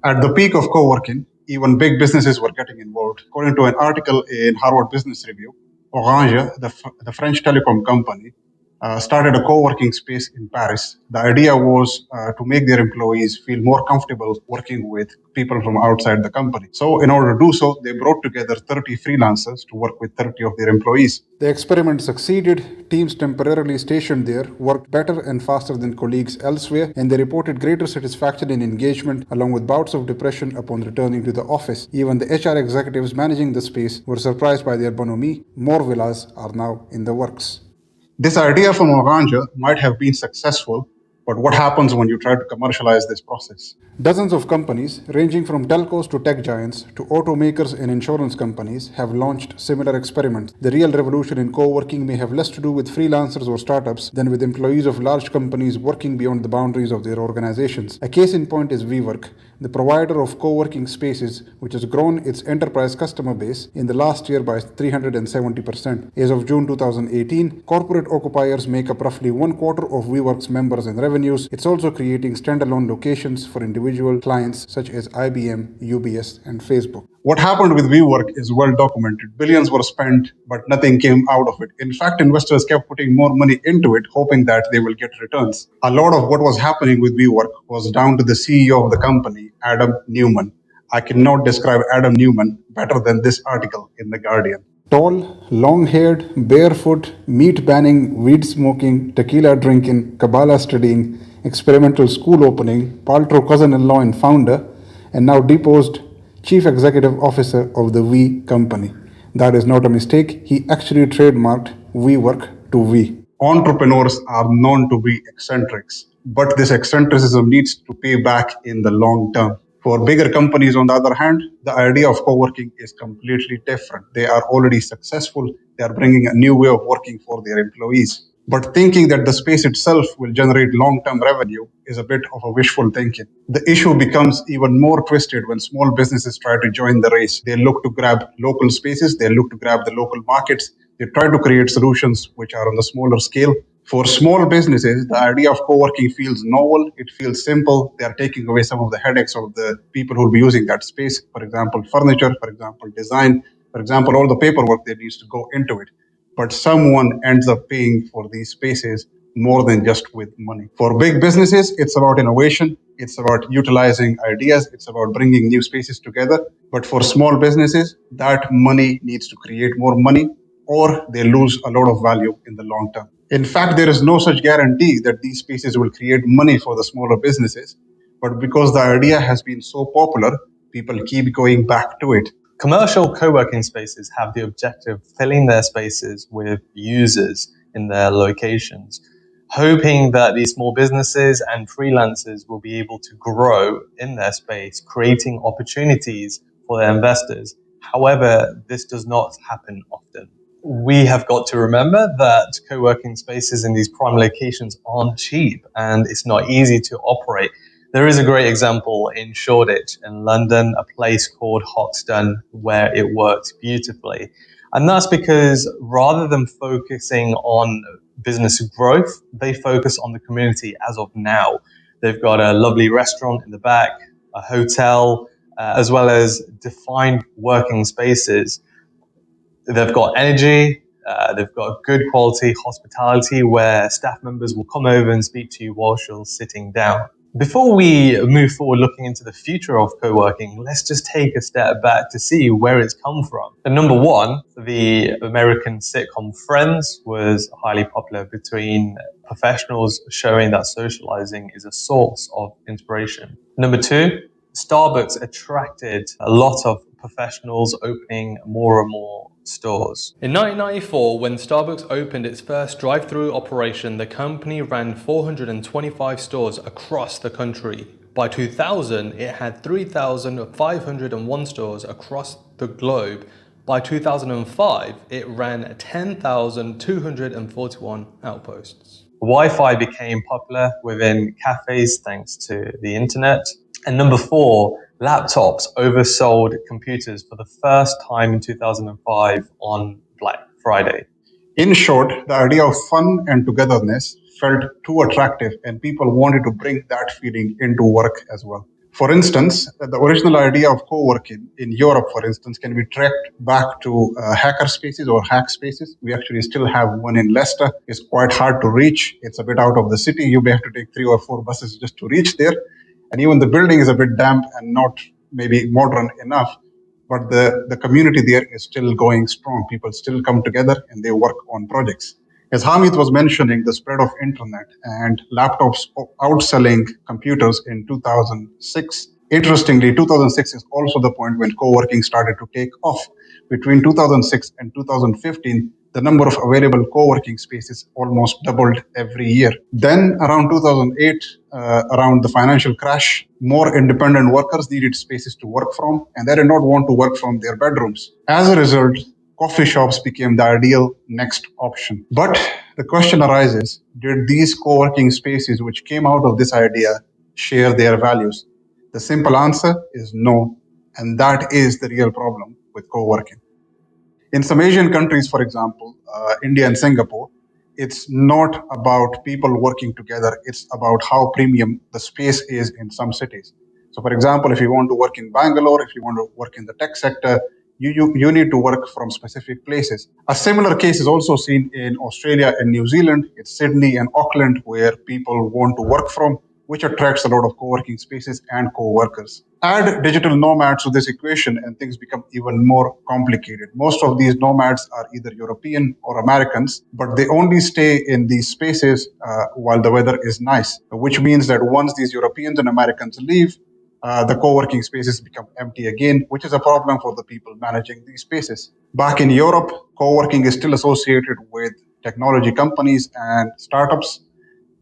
At the peak of co-working, even big businesses were getting involved. According to an article in Harvard Business Review, Orange, the French telecom company, started a co-working space in Paris. The idea was to make their employees feel more comfortable working with people from outside the company. So in order to do so, they brought together 30 freelancers to work with 30 of their employees. The experiment succeeded. Teams temporarily stationed there worked better and faster than colleagues elsewhere, and they reported greater satisfaction and engagement, along with bouts of depression upon returning to the office. Even the HR executives managing the space were surprised by their bonhomie. More villas are now in the works. This idea from Orange might have been successful, but what happens when you try to commercialize this process? Dozens of companies, ranging from telcos to tech giants to automakers and insurance companies, have launched similar experiments. The real revolution in co-working may have less to do with freelancers or startups than with employees of large companies working beyond the boundaries of their organizations. A case in point is WeWork, the provider of co-working spaces, which has grown its enterprise customer base in the last year by 370%. As of June 2018, corporate occupiers make up roughly one quarter of WeWork's members and revenues. It's also creating standalone locations for individual clients such as IBM, UBS, and Facebook. What happened with WeWork is well documented. Billions were spent, but nothing came out of it. In fact, investors kept putting more money into it, hoping that they will get returns. A lot of what was happening with WeWork was down to the CEO of the company, Adam Newman. I cannot describe Adam Newman better than this article in The Guardian. Tall, long-haired, barefoot, meat banning, weed smoking, tequila drinking, Kabbalah studying, experimental school opening, paltrow cousin-in-law and founder, and now deposed Chief Executive Officer of the We company. That is not a mistake. He actually trademarked WeWork to We. Entrepreneurs are known to be eccentrics, but this eccentricism needs to pay back in the long term. For bigger companies, on the other hand, the idea of co-working is completely different. They are already successful. They are bringing a new way of working for their employees. But thinking that the space itself will generate long-term revenue is a bit of a wishful thinking. The issue becomes even more twisted when small businesses try to join the race. They look to grab local spaces, they look to grab the local markets, they try to create solutions which are on the smaller scale. For small businesses, the idea of co-working feels novel, it feels simple. They are taking away some of the headaches of the people who will be using that space. For example, furniture, for example, design, for example, all the paperwork that needs to go into it. But someone ends up paying for these spaces more than just with money. For big businesses, it's about innovation, it's about utilizing ideas, it's about bringing new spaces together. But for small businesses, that money needs to create more money or they lose a lot of value in the long term. In fact, there is no such guarantee that these spaces will create money for the smaller businesses. But because the idea has been so popular, people keep going back to it. Commercial co-working spaces have the objective of filling their spaces with users in their locations, hoping that these small businesses and freelancers will be able to grow in their space, creating opportunities for their investors. However, this does not happen often. We have got to remember that co-working spaces in these prime locations aren't cheap and it's not easy to operate. There is a great example in Shoreditch in London, a place called Hoxton, where it works beautifully. And that's because rather than focusing on business growth, they focus on the community as of now. They've got a lovely restaurant in the back, a hotel, as well as defined working spaces. They've got energy, they've got good quality hospitality where staff members will come over and speak to you whilst you're sitting down. Before we move forward looking into the future of co-working, let's just take a step back to see where it's come from. And number one, the American sitcom Friends was highly popular between professionals, showing that socializing is a source of inspiration. Number two, Starbucks attracted a lot of professionals, opening more and more stores. In 1994, when Starbucks opened its first drive-through operation, the company ran 425 stores across the country. By 2000, it had 3,501 stores across the globe. By 2005, it ran 10,241 outposts. Wi-Fi became popular within cafes thanks to the internet. And number four, laptops oversold computers for the first time in 2005 on Black Friday. In short, the idea of fun and togetherness felt too attractive and people wanted to bring that feeling into work as well. For instance, the original idea of co-working in Europe, for instance, can be tracked back to hacker spaces or hack spaces. We actually still have one in Leicester. It's quite hard to reach. It's a bit out of the city. You may have to take 3 or 4 buses just to reach there. And even the building is a bit damp and not maybe modern enough. But the community there is still going strong. People still come together and they work on projects. As Hamid was mentioning, the spread of internet and laptops outselling computers in 2006. Interestingly, 2006 is also the point when co-working started to take off. Between 2006 and 2015, the number of available co-working spaces almost doubled every year. Then around 2008, around the financial crash, more independent workers needed spaces to work from, and they did not want to work from their bedrooms. As a result, coffee shops became the ideal next option. But the question arises, did these co working spaces which came out of this idea share their values? The simple answer is no. And that is the real problem with co working. In some Asian countries, for example, India and Singapore, it's not about people working together, it's about how premium the space is in some cities. So, for example, if you want to work in Bangalore, if you want to work in the tech sector, you need to work from specific places. A similar case is also seen in Australia and New Zealand. It's Sydney and Auckland where people want to work from, which attracts a lot of co-working spaces and co-workers. Add digital nomads to this equation and things become even more complicated. Most of these nomads are either European or Americans, but they only stay in these spaces while the weather is nice, which means that once these Europeans and Americans leave, the co-working spaces become empty again, which is a problem for the people managing these spaces. Back in Europe, co-working is still associated with technology companies and startups.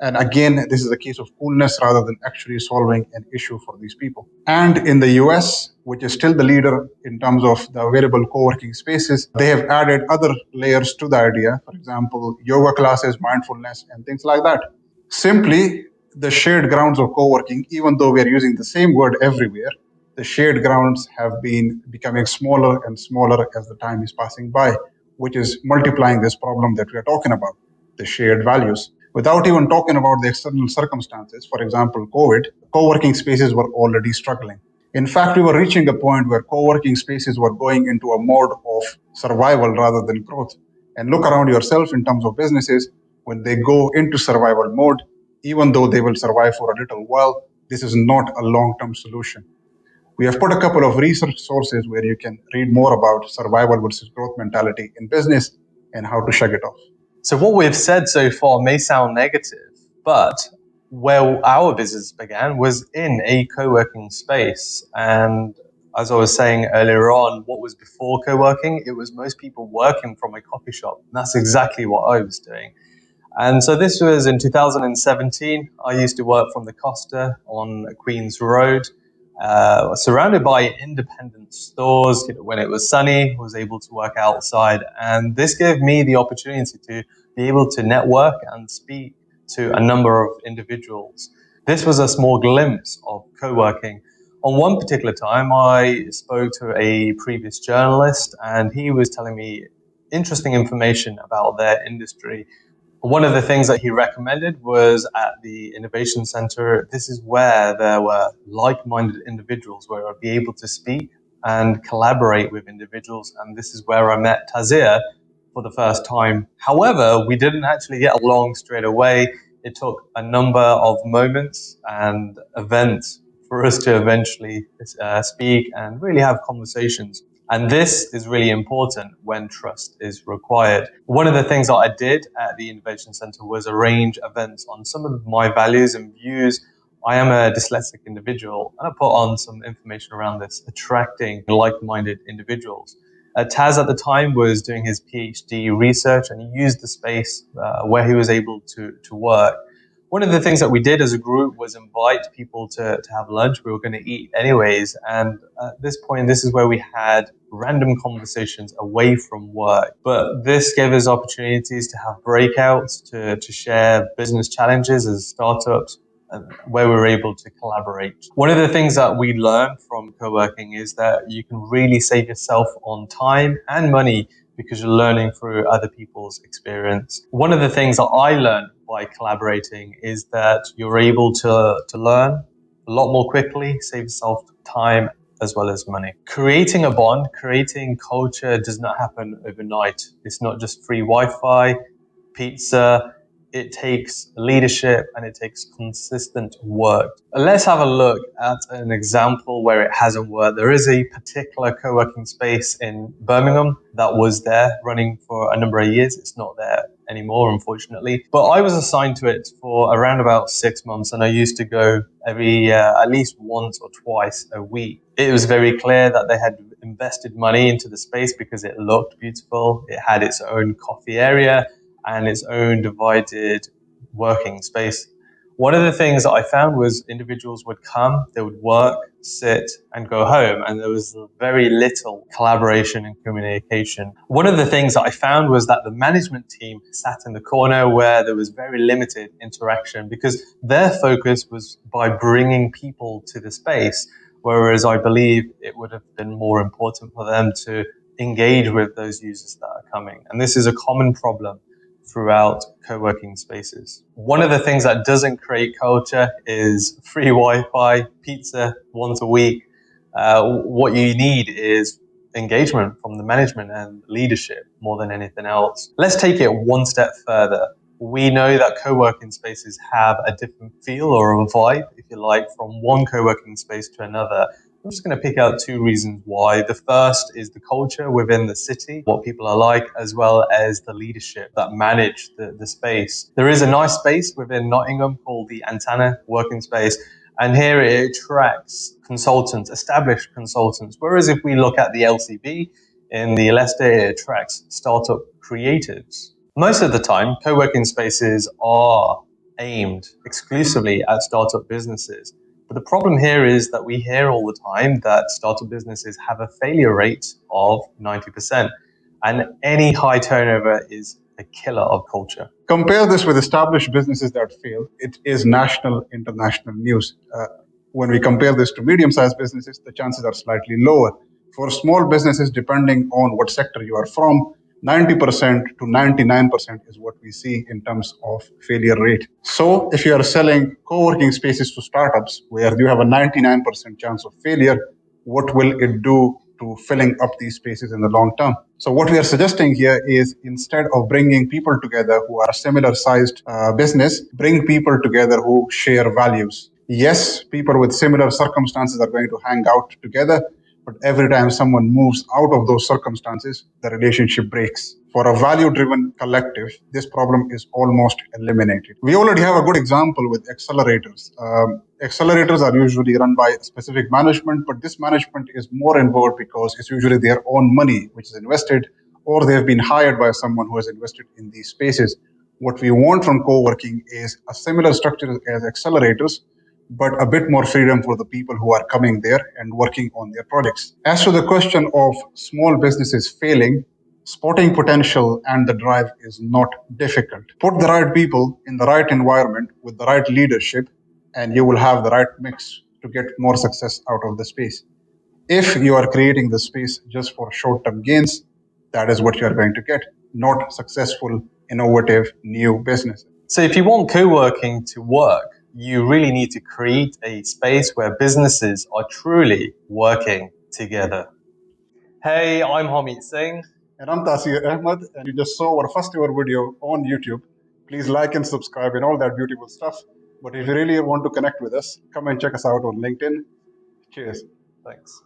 And again, this is a case of coolness rather than actually solving an issue for these people. And in the US, which is still the leader in terms of the available co-working spaces, they have added other layers to the idea. For example, yoga classes, mindfulness, and things like that. Simply, the shared grounds of co-working, even though we are using the same word everywhere, the shared grounds have been becoming smaller and smaller as the time is passing by, which is multiplying this problem that we are talking about, the shared values. Without even talking about the external circumstances, for example, COVID, co-working spaces were already struggling. In fact, we were reaching a point where co-working spaces were going into a mode of survival rather than growth. And look around yourself in terms of businesses, when they go into survival mode, even though they will survive for a little while, this is not a long-term solution. We have put a couple of research sources where you can read more about survival versus growth mentality in business and how to shake it off. So what we've said so far may sound negative, but where our business began was in a co-working space. And as I was saying earlier on, what was before co-working? It was most people working from a coffee shop. And that's exactly what I was doing. And so this was in 2017. I used to work from the Costa on Queens Road, surrounded by independent stores. When it was sunny, I was able to work outside. And this gave me the opportunity to be able to network and speak to a number of individuals. This was a small glimpse of co-working. On one particular time, I spoke to a previous journalist, and he was telling me interesting information about their industry. One of the things that he recommended was at the Innovation Center. This is where there were like-minded individuals where I'd be able to speak and collaborate with individuals. And this is where I met Taseer for the first time. However, we didn't actually get along straight away. It took a number of moments and events for us to eventually speak and really have conversations. And this is really important when trust is required. One of the things that I did at the Innovation Center was arrange events on some of my values and views. I am a dyslexic individual, and I put on some information around this, attracting like-minded individuals. Taz at the time was doing his PhD research, and he used the space where he was able to work. One of the things that we did as a group was invite people to have lunch. We were going to eat anyways. And at this point, this is where we had random conversations away from work. But this gave us opportunities to have breakouts, to share business challenges as startups, where we were able to collaborate. One of the things that we learned from co-working is that you can really save yourself on time and money because you're learning through other people's experience. One of the things that I learned by collaborating is that you're able to learn a lot more quickly, save yourself time as well as money. Creating a bond, creating culture does not happen overnight. It's not just free Wi-Fi, pizza. It takes leadership and it takes consistent work. Let's have a look at an example where it hasn't worked. There is a particular co-working space in Birmingham that was there running for a number of years. It's not there anymore, unfortunately. But I was assigned to it for around about 6 months, and I used to go every at least once or twice a week. It was very clear that they had invested money into the space because it looked beautiful. It had its own coffee area and its own divided working space. One of the things that I found was individuals would come, they would work, sit, and go home, and there was very little collaboration and communication. One of the things that I found was that the management team sat in the corner where there was very limited interaction because their focus was by bringing people to the space, whereas I believe it would have been more important for them to engage with those users that are coming. And this is a common problem throughout co-working spaces. One of the things that doesn't create culture is free Wi-Fi, pizza once a week. What you need is engagement from the management and leadership more than anything else. Let's take it one step further. We know that co-working spaces have a different feel or a vibe, if you like, from one co-working space to another. I'm just going to pick out two reasons why. The first is the culture within the city, what people are like, as well as the leadership that manage the space. There is a nice space within Nottingham called the Antenna Working Space, and here it attracts consultants, established consultants. Whereas if we look at the LCB in the Leicester, it attracts startup creatives. Most of the time, co-working spaces are aimed exclusively at startup businesses. But the problem here is that we hear all the time that startup businesses have a failure rate of 90%, and any high turnover is a killer of culture. Compare this with established businesses that fail. It is national, international news. When we compare this to medium sized businesses, the chances are slightly lower. For small businesses, depending on what sector you are from, 90% to 99% is what we see in terms of failure rate. So, if you are selling co working spaces to startups where you have a 99% chance of failure, what will it do to filling up these spaces in the long term? So what we are suggesting here is instead of bringing people together who are similar sized business, bring people together who share values. Yes, people with similar circumstances are going to hang out together, but every time someone moves out of those circumstances, the relationship breaks. For a value driven collective, this problem is almost eliminated. We already have a good example with accelerators. Accelerators are usually run by specific management, but this management is more involved because it's usually their own money which is invested, or they've been hired by someone who has invested in these spaces. What we want from co-working is a similar structure as accelerators, but a bit more freedom for the people who are coming there and working on their projects. As to the question of small businesses failing, spotting potential and the drive is not difficult. Put the right people in the right environment with the right leadership, and you will have the right mix to get more success out of the space. If you are creating the space just for short term gains, that is what you are going to get, not successful, innovative, new business. So if you want co-working to work, you really need to create a space where businesses are truly working together. Hey, I'm Harmeet Singh. And I'm Taseer Ahmad, and you just saw our first ever video on YouTube. Please like and subscribe and all that beautiful stuff. But if you really want to connect with us, come and check us out on LinkedIn. Cheers. Thanks.